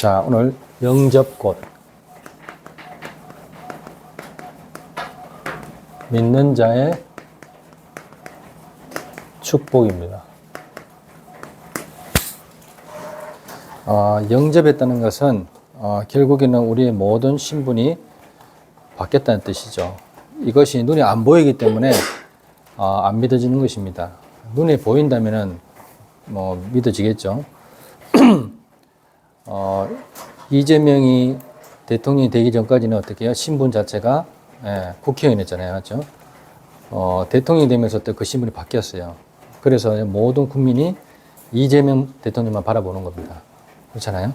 자, 오늘 영접곧. 믿는 자의 축복입니다. 영접했다는 것은 결국에는 우리의 모든 신분이 바뀌었다는 뜻이죠. 이것이 눈에 안 보이기 때문에 안 믿어지는 것입니다. 눈에 보인다면은 믿어지겠죠. 이재명이 대통령이 되기 전까지는 어떻게 해요? 신분 자체가 국회의원이었잖아요. 맞죠? 대통령이 되면서 또 그 신분이 바뀌었어요. 그래서 모든 국민이 이재명 대통령만 바라보는 겁니다. 그렇잖아요?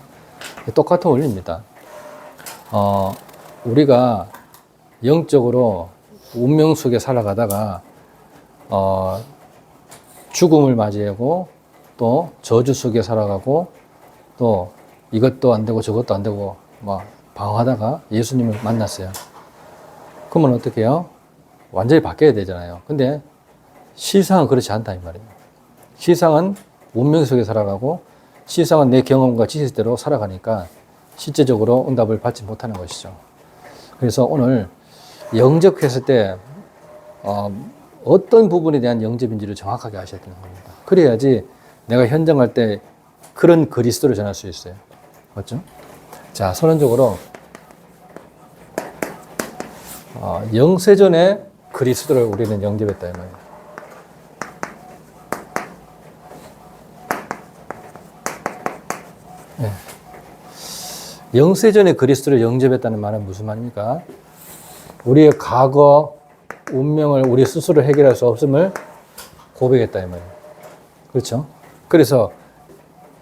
똑같은 원리입니다. 우리가 영적으로 운명 속에 살아가다가 죽음을 맞이하고 또 저주 속에 살아가고 또 이것도 안 되고 저것도 안 되고 방황하다가 예수님을 만났어요. 그러면 어떻게 해요? 완전히 바뀌어야 되잖아요. 근데 실상은 그렇지 않다 이 말이에요. 실상은 운명 속에 살아가고 실상은 내 경험과 지식대로 살아가니까 실제적으로 응답을 받지 못하는 것이죠. 그래서 오늘 영접했을 때 어떤 부분에 대한 영접인지를 정확하게 아셔야 되는 겁니다. 그래야지 내가 현장할 때 그런 그리스도를 전할 수 있어요. 맞죠? 자, 선언적으로 영세전에 그리스도를 우리는 영접했다 이 말이에요. 네. 영세전에 그리스도를 영접했다는 말은 무슨 말입니까? 우리의 과거 운명을 우리 스스로 해결할 수 없음을 고백했다 이 말이에요. 그렇죠? 그래서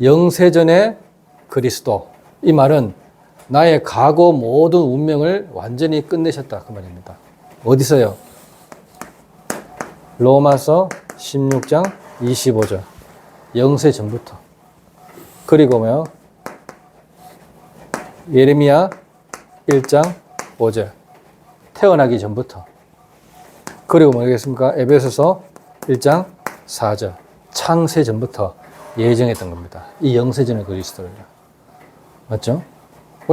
영세전에 그리스도, 이 말은 나의 과거 모든 운명을 완전히 끝내셨다 그 말입니다. 어디서요? 로마서 16장 25절. 영세 전부터. 그리고 뭐요? 예레미야 1장 5절. 태어나기 전부터. 그리고 뭐겠습니까? 에베소서 1장 4절. 창세 전부터 예정했던 겁니다. 이 영세전의 그리스도를. 맞죠?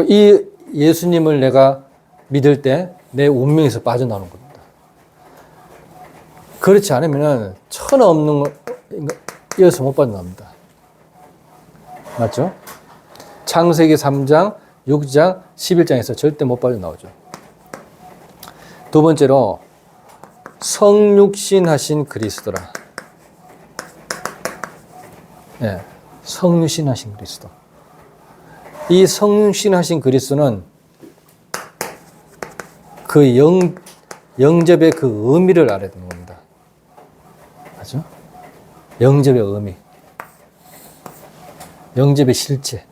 이 예수님을 내가 믿을 때 내 운명에서 빠져나오는 겁니다. 그렇지 않으면 천하 없는 이어서 못 빠져나옵니다. 맞죠? 창세기 3장, 6장, 11장에서 절대 못 빠져나오죠. 두 번째로 성육신하신 그리스도라. 네, 성육신하신 그리스도. 이 성육신하신 그리스도는 그 영접의 그 의미를 알아야 되는 겁니다. 맞죠? 영접의 의미. 영접의 실체.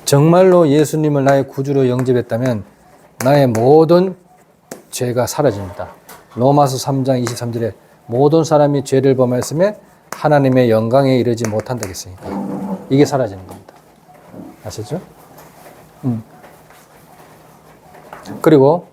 정말로 예수님을 나의 구주로 영접했다면 나의 모든 죄가 사라집니다. 로마서 3장 23절에 모든 사람이 죄를 범했음에 하나님의 영광에 이르지 못한다 했으니까 이게 사라지는 겁니다. 아시죠? 그리고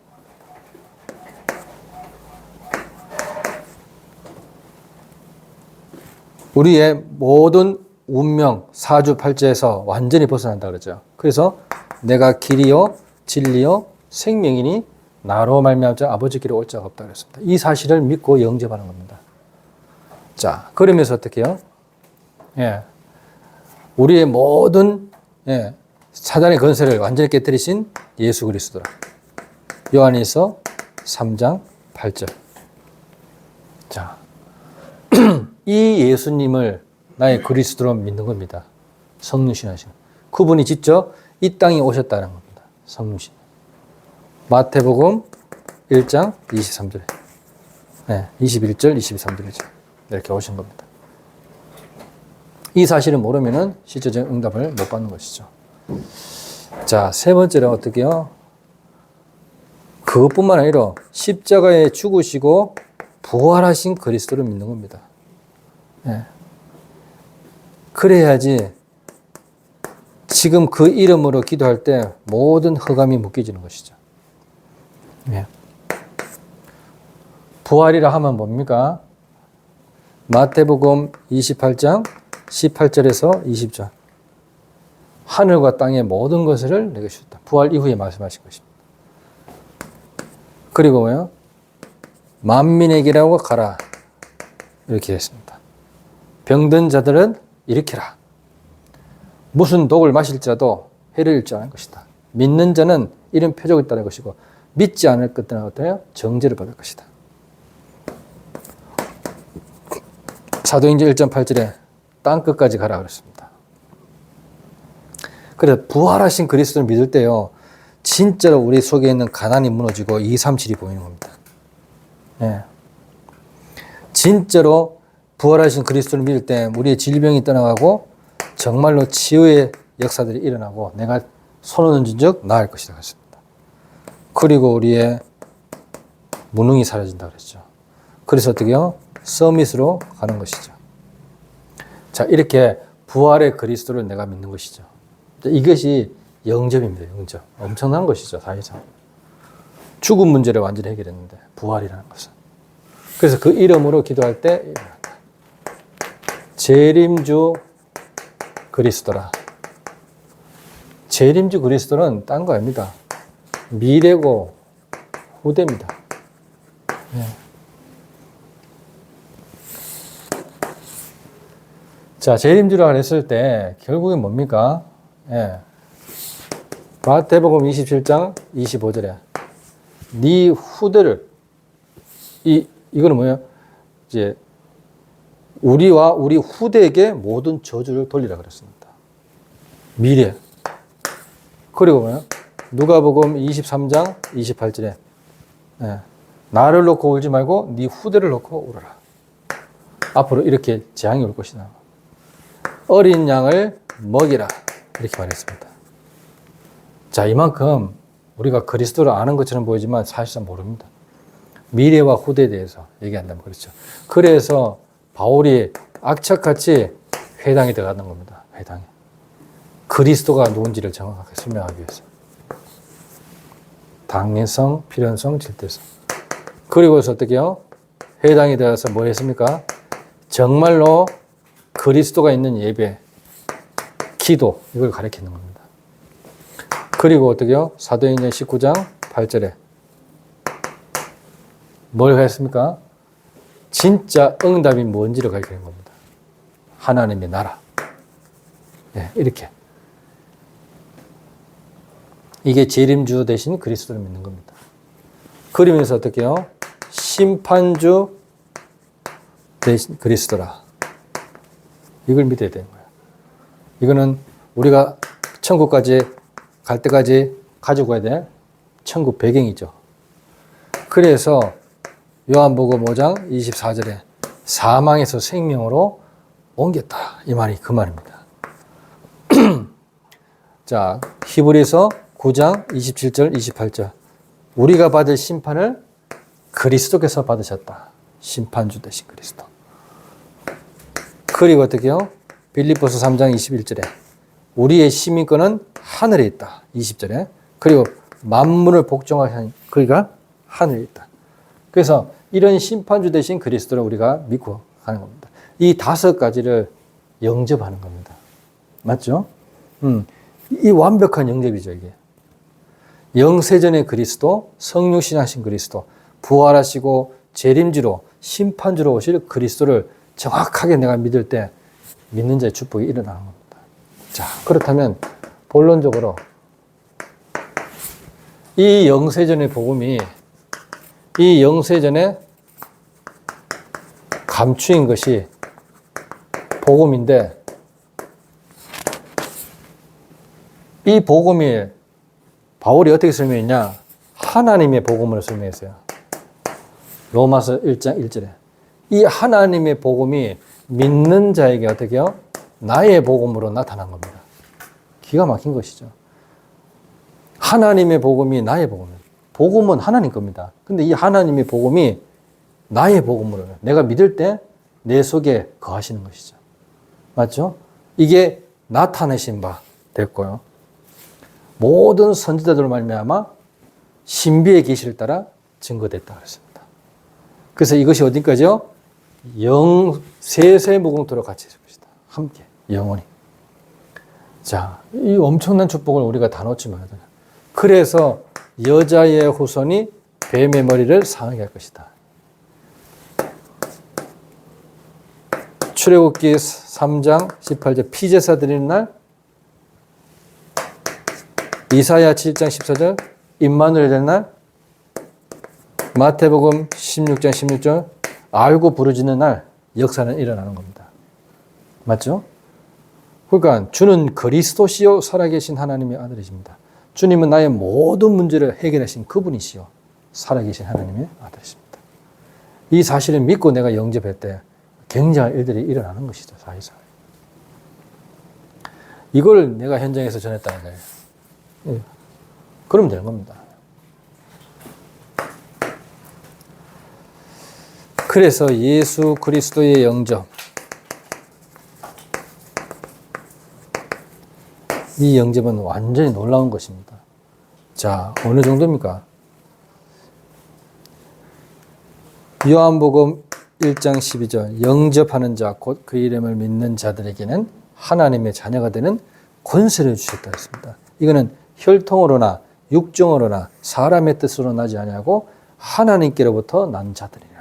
우리의 모든 운명, 사주팔자에서 완전히 벗어난다 그러죠. 그래서 내가 길이요, 진리요, 생명이니 나로 말미암자 아버지께로 올 자가 없다 그랬습니다. 이 사실을 믿고 영접하는 겁니다. 자, 그러면서 어떻게 해요? 우리의 모든 사단의 건설을 완전히 깨뜨리신 예수 그리스도라. 요한일서 3장 8절. 자, 이 예수님을 나의 그리스도로 믿는 겁니다. 성육신하신. 그분이 직접 이 땅에 오셨다는 겁니다. 성육신. 마태복음 1장 23절. 21절, 23절이죠. 이렇게 오신 겁니다. 이 사실을 모르면은 실제적인 응답을 못 받는 것이죠. 자, 세 번째로 어떻게 해요? 그것뿐만 아니라 십자가에 죽으시고 부활하신 그리스도를 믿는 겁니다. 그래야지 지금 그 이름으로 기도할 때 모든 흑암이 묶여지는 것이죠. 부활이라 하면 뭡니까? 마태복음 28장 18절에서 20절. 하늘과 땅의 모든 것을 내게 주셨다. 부활 이후에 말씀하신 것입니다. 그리고 뭐요? 만민에게라고 가라. 이렇게 했습니다. 병든 자들은 일으키라. 무슨 독을 마실지라도 해를 잃지 않을 것이다. 믿는 자는 이런 표적을 따를 것이고 믿지 않을 것들은 어때요? 정죄를 받을 것이다. 사도행전 1.8절에 땅끝까지 가라 그랬습니다. 그래서 부활하신 그리스도를 믿을 때요, 진짜로 우리 속에 있는 가난이 무너지고 237이 보이는 겁니다. 예. 진짜로 부활하신 그리스도를 믿을 때 우리의 질병이 떠나가고 정말로 치유의 역사들이 일어나고 내가 손을 얹은 즉 나을 것이다 그랬습니다. 그리고 우리의 무능이 사라진다 그랬죠. 그래서 어떻게요? 서밋으로 가는 것이죠. 자, 이렇게 부활의 그리스도를 내가 믿는 것이죠. 이것이 영접입니다. 영접. 엄청난 것이죠. 사실상. 죽음 문제를 완전히 해결했는데 부활이라는 것은. 그래서 그 이름으로 기도할 때 재림주 그리스도라. 재림주 그리스도는 딴 거 아닙니다. 미래고 후대입니다. 네. 자, 재림주라 했을 때 결국엔 뭡니까? 예. 마태복음 27장 25절에 네 후대를 이거는 뭐예요? 이제 우리와 우리 후대에게 모든 저주를 돌리라 그랬습니다. 미래. 그리고 뭐예요? 누가복음 23장 28절에 예. 나를 놓고 울지 말고 네 후대를 놓고 울어라. 앞으로 이렇게 재앙이 올 것이다. 어린 양을 먹이라. 이렇게 말했습니다. 자, 이만큼 우리가 그리스도를 아는 것처럼 보이지만 사실상 모릅니다. 미래와 후대에 대해서 얘기한다면 그렇죠. 그래서 바울이 악착같이 회당에 들어가는 겁니다. 회당에. 그리스도가 누군지를 정확하게 설명하기 위해서. 당연성, 필연성, 질대성. 그리고서 어떻게 해요? 회당에 들어가서 뭐 했습니까? 정말로 그리스도가 있는 예배, 기도, 이걸 가르치는 겁니다. 그리고 어떻게 해요? 사도행전 19장 8절에 뭘 했습니까? 진짜 응답이 뭔지를 가르치는 겁니다. 하나님의 나라. 네, 이렇게. 이게 재림주 대신 그리스도를 믿는 겁니다. 그러면서 어떻게 해요? 심판주 대신 그리스도라. 이걸 믿어야 되는 거예요. 이거는 우리가 천국까지 갈 때까지 가지고 가야 될 천국 배경이죠. 그래서 요한복음 5장 24절에 사망에서 생명으로 옮겼다. 이 말이 그 말입니다. 자, 히브리서 9장 27절, 28절. 우리가 받을 심판을 그리스도께서 받으셨다. 심판주 되신 그리스도. 그리고 어떻게 해요? 빌립보서 3장 21절에 우리의 시민권은 하늘에 있다. 20절에. 그리고 만물을 복종하신 그가 하늘에 있다. 그래서 이런 심판주 되신 그리스도를 우리가 믿고 가는 겁니다. 이 5가지를 영접하는 겁니다. 맞죠? 이 완벽한 영접이죠, 이게. 영세전의 그리스도, 성육신하신 그리스도, 부활하시고 재림주로 심판주로 오실 그리스도를 정확하게 내가 믿을 때 믿는 자의 축복이 일어나는 겁니다. 자, 그렇다면 본론적으로 이 영세전의 복음이 이 영세전에 감추인 것이 복음인데 이 복음이 바울이 어떻게 설명했냐? 하나님의 복음으로 설명했어요. 로마서 1장 1절에. 이 하나님의 복음이 믿는 자에게 어떻게 해요? 나의 복음으로 나타난 겁니다. 기가 막힌 것이죠. 하나님의 복음이 나의 복음이에요. 복음은 하나님 겁니다. 근데 이 하나님의 복음이 나의 복음으로 내가 믿을 때 내 속에 거하시는 것이죠. 맞죠? 이게 나타내신 바 됐고요. 모든 선지자들 말미암아 신비의 계시를 따라 증거됐다 그랬습니다. 그래서 이것이 어디까지요? 세세 무궁토록 같이 있을 것이다. 함께 영원히. 자, 이 엄청난 축복을 우리가 다 놓지 말아야 돼. 그래서 여자의 후손이 뱀의 머리를 상하게 할 것이다. 출애굽기 3장 18절 피제사 드리는 날, 이사야 7장 14절 임마누엘 되는 날, 마태복음 16장 16절 알고 부르짖는 날 역사는 일어나는 겁니다. 맞죠? 그러니까 주는 그리스도시요 살아계신 하나님의 아들이십니다. 주님은 나의 모든 문제를 해결하신 그분이시요 살아계신 하나님의 아들이십니다. 이 사실을 믿고 내가 영접할 때 굉장한 일들이 일어나는 것이죠. 사회에서. 이걸 내가 현장에서 전했다는 거예요. 예. 그러면 되는 겁니다. 그래서 예수 그리스도의 영접, 이 영접은 완전히 놀라운 것입니다. 자, 어느 정도입니까? 요한복음 1장 12절 영접하는 자 곧 그 이름을 믿는 자들에게는 하나님의 자녀가 되는 권세를 주셨다 했습니다. 이거는 혈통으로나 육정으로나 사람의 뜻으로 나지 아니하고 하나님께로부터 난 자들이라.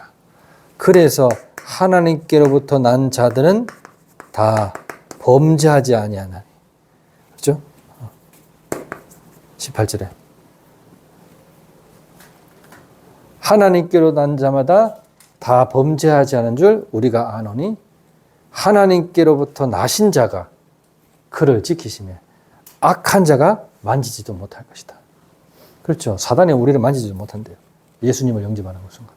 그래서 하나님께로부터 난 자들은 다 범죄하지 아니하나니. 그렇죠? 18절에 하나님께로 난 자마다 다 범죄하지 않은 줄 우리가 아노니 하나님께로부터 나신 자가 그를 지키시며 악한 자가 만지지도 못할 것이다. 그렇죠. 사단이 우리를 만지지도 못한대요. 예수님을 영접하는 순간.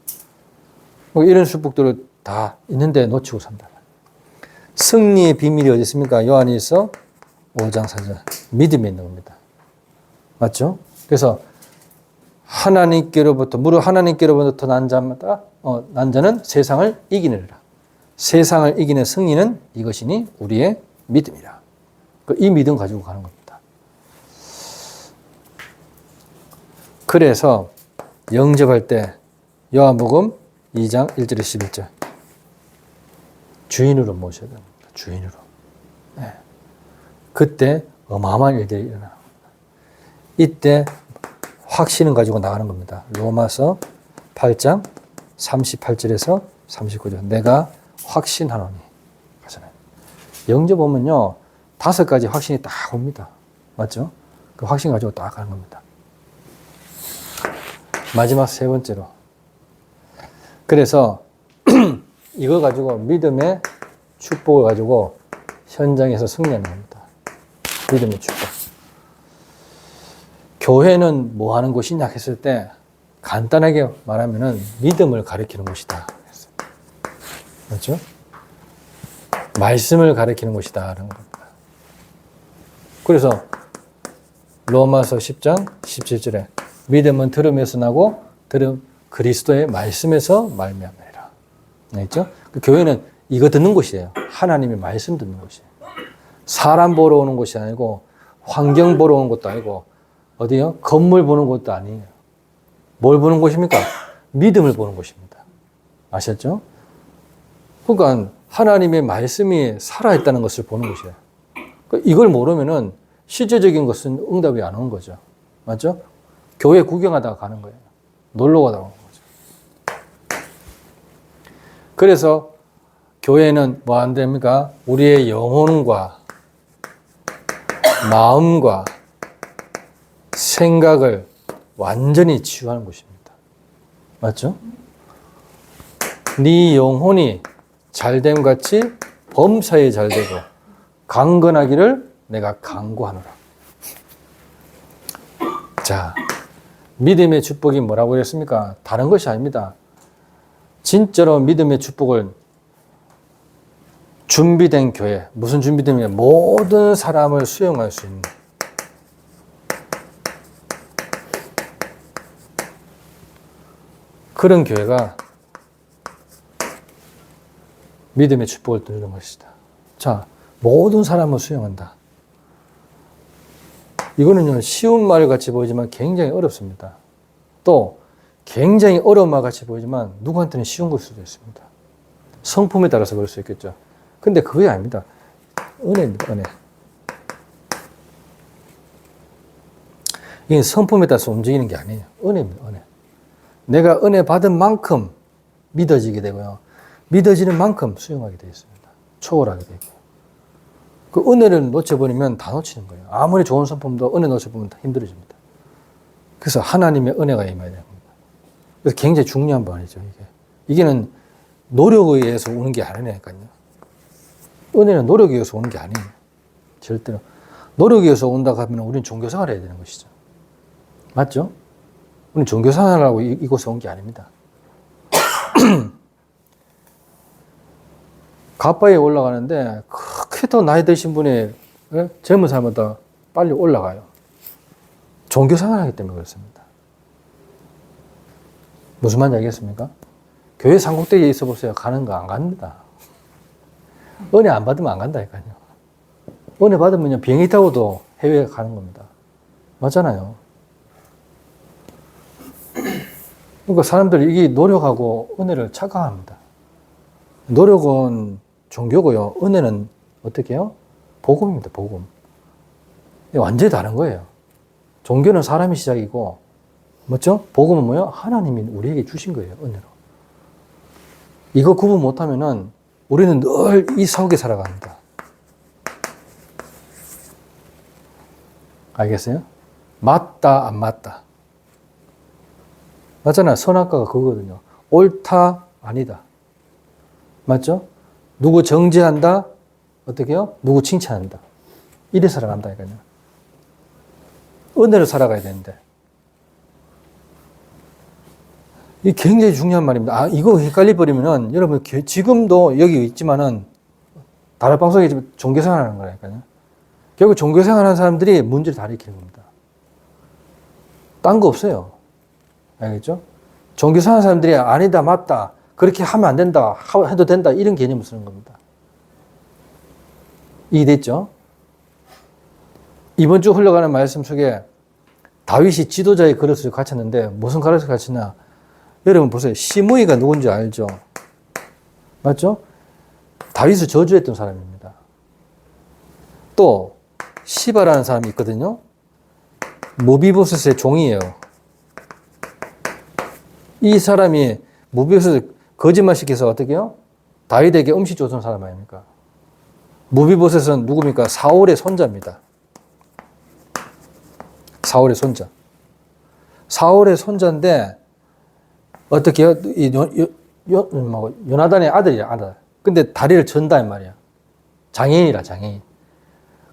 이런 축복들을 다 있는데 놓치고 산다. 승리의 비밀이 어디 있습니까? 요한일서 5장 4절 믿음에 있는 겁니다. 맞죠? 그래서 하나님께로부터 무릇 하나님께로부터 난 자는 세상을 이기느니라. 세상을 이기는 승리는 이것이니 우리의 믿음이라. 이 믿음 가지고 가는 겁니다. 그래서 영접할 때 요한복음 2장 1절에 11절 주인으로 모셔야 됩니다. 주인으로. 네. 그때 어마어마한 일들이 일어납니다. 이때 확신을 가지고 나가는 겁니다. 로마서 8장 38절에서 39절 내가 확신하노니 하잖아요. 영접 오면요 5가지 확신이 딱 옵니다. 맞죠? 그 확신 가지고 딱 가는 겁니다. 마지막 3번째로 그래서 이거 가지고 믿음의 축복을 가지고 현장에서 승리하는 겁니다. 믿음의 축복. 교회는 뭐 하는 곳이냐 했을 때 간단하게 말하면은 믿음을 가르치는 곳이다. 그렇죠? 말씀을 가르치는 곳이다. 라는 겁니다. 그래서 로마서 10장 17절에 믿음은 들음에서 나고 들음 그리스도의 말씀에서 말미암으리라. 알겠죠? 그 교회는 이거 듣는 곳이에요. 하나님의 말씀 듣는 곳이에요. 사람 보러 오는 곳이 아니고 환경 보러 오는 것도 아니고 어디요? 건물 보는 곳도 아니에요. 뭘 보는 곳입니까? 믿음을 보는 곳입니다. 아셨죠? 그러니까 하나님의 말씀이 살아있다는 것을 보는 곳이에요. 이걸 모르면은 실제적인 것은 응답이 안 오는 거죠. 맞죠? 교회 구경하다가 가는 거예요. 놀러 가다가 오는 거죠. 그래서 교회는 뭐 안 됩니까? 우리의 영혼과 마음과 생각을 완전히 치유하는 곳입니다. 맞죠? 네 영혼이 잘됨 같이 범사에 잘되고 강건하기를 내가 간구하노라. 자, 믿음의 축복이 뭐라고 그랬습니까? 다른 것이 아닙니다. 진짜로 믿음의 축복을 준비된 교회, 무슨 준비되면 모든 사람을 수용할 수 있는 그런 교회가 믿음의 축복을 누리는 것이다. 자, 모든 사람을 수용한다. 이거는요, 쉬운 말 같이 보이지만 굉장히 어렵습니다. 또 굉장히 어려운 말 같이 보이지만 누구한테는 쉬운 걸 수도 있습니다. 성품에 따라서 그럴 수 있겠죠. 근데 그게 아닙니다. 은혜입니다, 은혜. 이게 성품에 따라서 움직이는 게 아니에요. 은혜입니다, 은혜. 내가 은혜 받은 만큼 믿어지게 되고요. 믿어지는 만큼 수용하게 되어 있습니다. 초월하게 되고. 그 은혜를 놓쳐버리면 다 놓치는 거예요. 아무리 좋은 성품도 은혜 놓쳐보면 다 힘들어집니다. 그래서 하나님의 은혜가 임해야 됩니다. 그래서 굉장히 중요한 말이죠, 이게. 이게는 노력에 의해서 오는 게 아니라니까요. 은혜는 노력에 의해서 오는 게 아니에요. 절대로. 노력에 의해서 온다고 하면 우리는 종교생활 해야 되는 것이죠. 맞죠? 우리는 종교생활하고 이곳에 온 게 아닙니다. 가빠에 올라가는데 그렇게 더 나이 드신 분이 젊은 사람보다 빨리 올라가요. 종교생활 하기 때문에 그렇습니다. 무슨 말인지 알겠습니까? 교회 상국대에 있어 보세요. 가는 거 안 갑니다. 은혜 안 받으면 안 간다니까요. 은혜 받으면 비행기 타고도 해외에 가는 겁니다. 맞잖아요. 그러니까 사람들 이게 노력하고 은혜를 착각합니다. 노력은 종교고요. 은혜는 어떻게 해요? 복음입니다. 복음. 완전히 다른 거예요. 종교는 사람이 시작이고, 맞죠? 복음은 뭐예요? 하나님이 우리에게 주신 거예요. 은혜로. 이거 구분 못하면은 우리는 늘 이 속에 살아갑니다. 알겠어요? 맞다, 안 맞다. 맞잖아요. 선악과가 그거거든요. 옳다, 아니다. 맞죠? 누구 정죄한다? 어떻게 해요? 누구 칭찬한다. 이래 살아간다니까요. 은혜를 살아가야 되는데. 이게 굉장히 중요한 말입니다. 아, 이거 헷갈려버리면은 여러분 지금도 여기 있지만은 다른 방송에 종교생활 하는 거라니까요. 결국 종교생활 하는 사람들이 문제를 다 일으키는 겁니다. 딴 거 없어요. 알겠죠? 종교생활 하는 사람들이 아니다, 맞다, 그렇게 하면 안 된다, 해도 된다, 이런 개념을 쓰는 겁니다. 이해됐죠? 이번 주 흘러가는 말씀 속에 다윗이 지도자의 그릇을 갖췄는데 무슨 그릇을 갖췄냐? 여러분 보세요. 시므이가 누군지 알죠? 맞죠? 다윗을 저주했던 사람입니다. 또 시바라는 사람이 있거든요. 무비보셋의 종이에요. 이 사람이 무비보셋을 거짓말시켜서 어떻게 해요? 다윗에게 음식 줬던 사람 아닙니까? 무비보셋은 누굽니까? 사울의 손자입니다. 사울의 손자. 사울의 손자인데 어떻게 해요? 요나단의 아들이야, 아들. 근데 다리를 전다 이 말이야. 장애인이라, 장애인.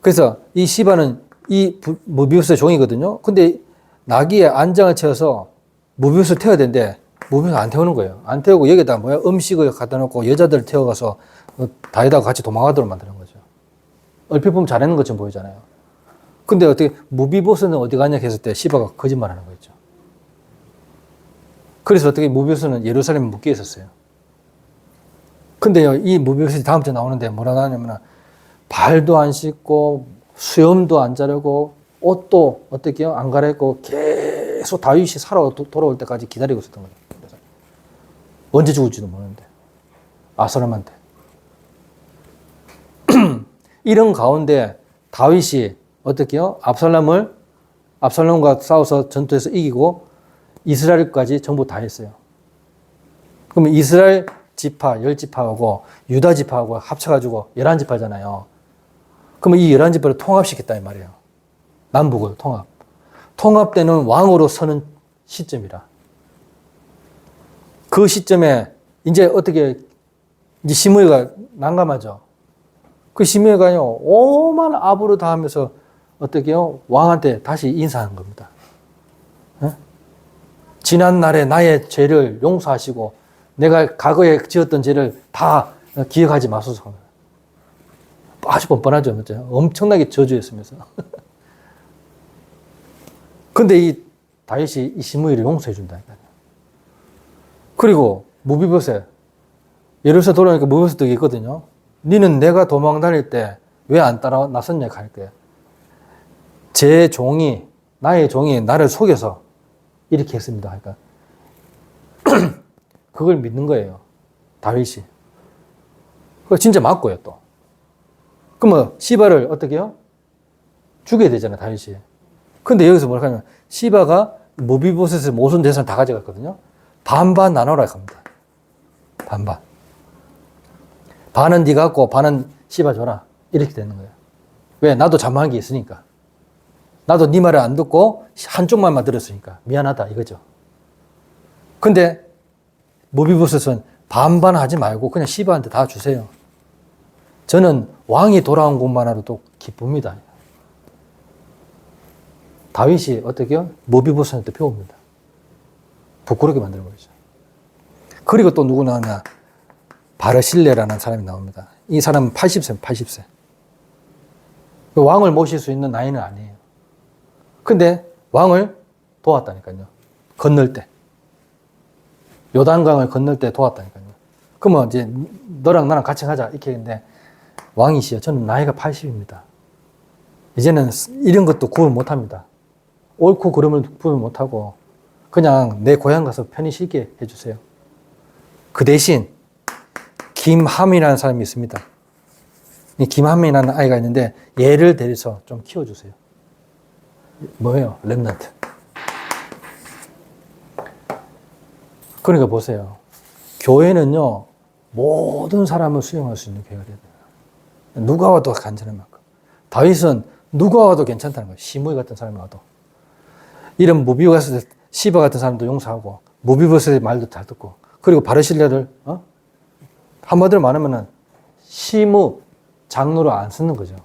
그래서 이 시바는 이 무비보셋의 종이거든요. 근데 나귀에 안장을 채워서 무비보셋을 태워야 되는데 무비보셋을 안 태우는 거예요. 안 태우고 여기다 뭐야? 음식을 갖다 놓고 여자들을 태워가서 다윗하고 같이 도망가도록 만드는 거죠. 얼핏 보면 잘하는 것처럼 보이잖아요. 근데 어떻게 무비보셋은 어디 가냐 했을 때 시바가 거짓말하는 거였죠. 그래서 어떻게 무비보셋은 예루살렘에 묶여 있었어요. 근데요, 이 무비보셋이 다음 주에 나오는데 뭐라 하냐면 발도 안 씻고 수염도 안 자르고 옷도 어떻게 해요? 안 갈아입고 계속 다윗이 살아 돌아올 때까지 기다리고 있었던 거예요. 그래서 언제 죽을지도 모르는데 아사람한테. 이런 가운데 다윗이 어떻게 해요? 압살롬과 싸워서 전투에서 이기고 이스라엘까지 전부 다 했어요. 그러면 이스라엘 지파 10지파하고 유다 지파하고 합쳐가지고 11지파잖아요. 그러면 이 11지파를 통합시켰다 이 말이에요. 남북을 통합. 통합되는 왕으로 서는 시점이라. 그 시점에 이제 어떻게 이제 시므이가 난감하죠. 그 시므이가요 오만 아부를 다하면서 어떻게 해요? 왕한테 다시 인사하는 겁니다. 네? 지난 날에 나의 죄를 용서하시고 내가 과거에 지었던 죄를 다 기억하지 마소서. 아주 뻔뻔하죠. 맞죠? 엄청나게 저주했으면서. 근데 이 다윗이 이 시므이를 용서해 준다니까요. 그리고 무비보셋, 예루살렘 돌아오니까 무비보셋도 있거든요. 니는 내가 도망 다닐 때 왜 안 따라 나섰냐 할 거야. 제 종이, 나의 종이 나를 속여서 이렇게 했습니다. 그러니까 그걸 믿는 거예요. 다윗이. 그걸 진짜 맞고요, 또. 그러면 시바를 어떻게 해요? 죽여야 되잖아요, 다윗이. 근데 여기서 뭐라 하냐면 시바가 무비보셋의 모든 재산을 다 가져갔거든요. 반반 나눠라 합니다. 반반. 반은 네가 갖고 반은 시바 줘라. 이렇게 되는 거예요. 왜? 나도 잘못한 게 있으니까. 나도 네 말을 안 듣고 한쪽만 들었으니까 미안하다 이거죠. 근데 무비보셋은 반반 하지 말고 그냥 시바한테 다 주세요. 저는 왕이 돌아온 것만으로도 기쁩니다. 다윗이 어떻게요? 무비보셋한테 배웁니다. 부끄럽게 만들어버리죠. 그리고 또 누구 나오냐? 바르실레라는 사람이 나옵니다. 이 사람은 80세입니다. 80세. 왕을 모실 수 있는 나이는 아니에요. 근데 왕을 도왔다니까요. 건널 때. 요단강을 건널 때 도왔다니까요. 그러면 이제 너랑 나랑 같이 가자 이렇게 했는데 왕이시여 저는 나이가 80입니다. 이제는 이런 것도 구분 못합니다. 옳고 그름을 구분 못하고 그냥 내 고향 가서 편히 쉬게 해주세요. 그 대신 김함이라는 사람이 있습니다. 이 김함이라는 아이가 있는데 얘를 데려서 좀 키워주세요. 뭐예요? 렘넌트. 그러니까 보세요. 교회는요, 모든 사람을 수용할 수 있는 교회가 돼야 돼요. 누가 와도 간절한 만큼. 다윗은 누가 와도 괜찮다는 거예요. 시므이 같은 사람이 와도. 이런 무비보셋, 시바 같은 사람도 용서하고, 무비보셋의 말도 잘 듣고, 그리고 바르실레를, 한마디로 말하면은, 시무 장로로 안 쓰는 거죠.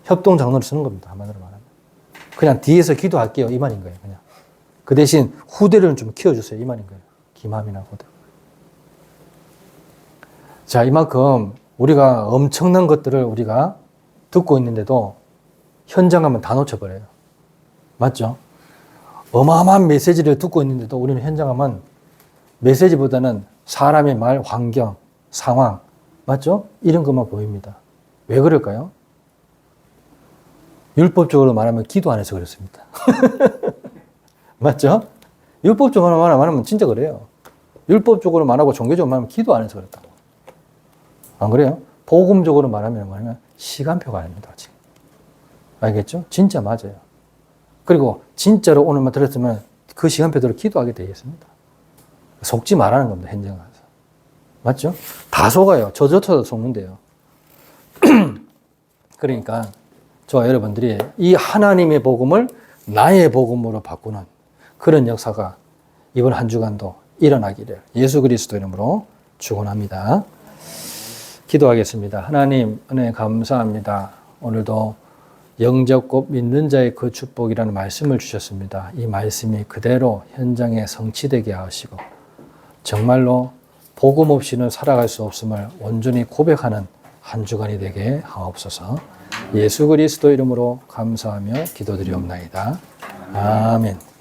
협동 장로를 쓰는 겁니다. 한마디로 말하면. 그냥 뒤에서 기도할게요. 이 말인 거예요. 그냥. 그 대신 후대를 좀 키워주세요. 이 말인 거예요. 김함이나 후대. 자, 이만큼 우리가 엄청난 것들을 우리가 듣고 있는데도 현장 가면 다 놓쳐버려요. 맞죠? 어마어마한 메시지를 듣고 있는데도 우리는 현장 가면 메시지보다는 사람의 말, 환경, 상황, 맞죠? 이런 것만 보입니다. 왜 그럴까요? 율법적으로 말하면 기도 안 해서 그렇습니다. 맞죠? 율법적으로 말하면 진짜 그래요. 율법적으로 말하고 종교적으로 말하면 기도 안 해서 그렇다고. 안 그래요? 복음적으로 말하면 시간표가 아닙니다. 지금. 알겠죠? 진짜 맞아요. 그리고 진짜로 오늘만 들었으면 그 시간표대로 기도하게 되겠습니다. 속지 말라는 겁니다. 현장 가서. 맞죠? 다 속아요. 저조차도 속는데요. 그러니까 저와 여러분들이 이 하나님의 복음을 나의 복음으로 바꾸는 그런 역사가 이번 한 주간도 일어나기를 예수 그리스도 이름으로 축원합니다. 기도하겠습니다. 하나님 은혜 감사합니다. 오늘도 영접고 믿는 자의 그 축복이라는 말씀을 주셨습니다. 이 말씀이 그대로 현장에 성취되게 하시고 정말로 복음 없이는 살아갈 수 없음을 온전히 고백하는 한 주간이 되게 하옵소서. 예수 그리스도 이름으로 감사하며 기도드리옵나이다. 아멘.